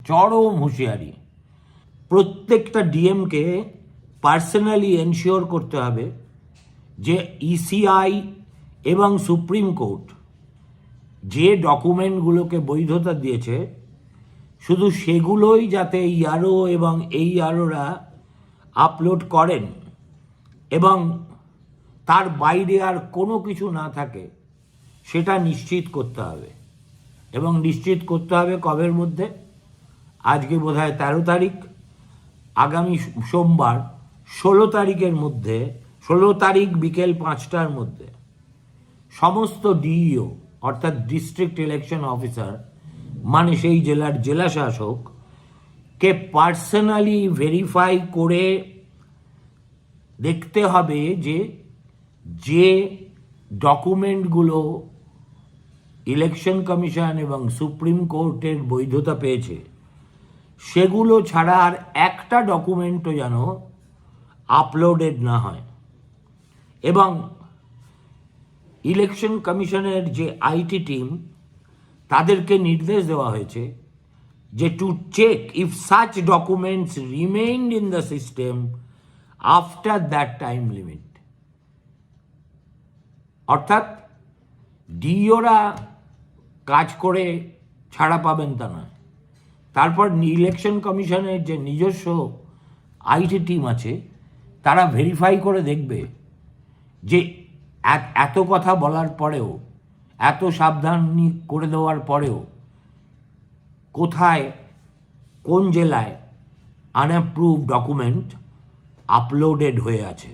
চরম হুঁশিয়ারি। প্রত্যেকটা ডিএমকে পার্সোনালি এনশিওর করতে হবে যে ইসিআই এবং সুপ্রিম কোর্ট যে ডকুমেন্টগুলোকে বৈধতা দিয়েছে শুধু সেগুলোই যাতে ইয়ারও এবং এইআরওরা আপলোড করেন এবং তার বাইরে আর কোনো কিছু না থাকে সেটা নিশ্চিত করতে হবে। এবং নিশ্চিত করতে হবে কবের মধ্যে? আজকে বোধহয় 13 তারিখ, আগামী সোমবার 16 তারিখের মধ্যে, 16 তারিখ বিকেল 5টার মধ্যে সমস্ত ডিইও অর্থাৎ ডিস্ট্রিক্ট ইলেকশন অফিসার মানে সেই জেলার জেলা শাসককে পার্সোনালি ভেরিফাই করে দেখতে হবে যে ডকুমেন্টগুলো ইলেকশন কমিশন এবং সুপ্রিম কোর্টের বৈধতা পেয়েছে সেগুলো ছাড়া আর একটা ডকুমেন্টও যেন আপলোডেড না হয়। এবং ইলেকশন কমিশনের যে আইটি টিম তাদেরকে নির্দেশ দেওয়া হয়েছে যে to check if such documents remained in the system after that time limit. অর্থাৎ ডিওরা কাজ করে ছাড়া পাবেন তা নয়, তারপর ইলেকশন কমিশনের যে নিজস্ব আইটি টিম আছে তারা ভেরিফাই করে দেখবে যে এত কথা বলার পরেও, এত সাবধানী করে দেওয়ার পরেও কোথায় কোন জেলায় আনঅ্যাপ্রুভড ডকুমেন্ট আপলোডেড হয়ে আছে।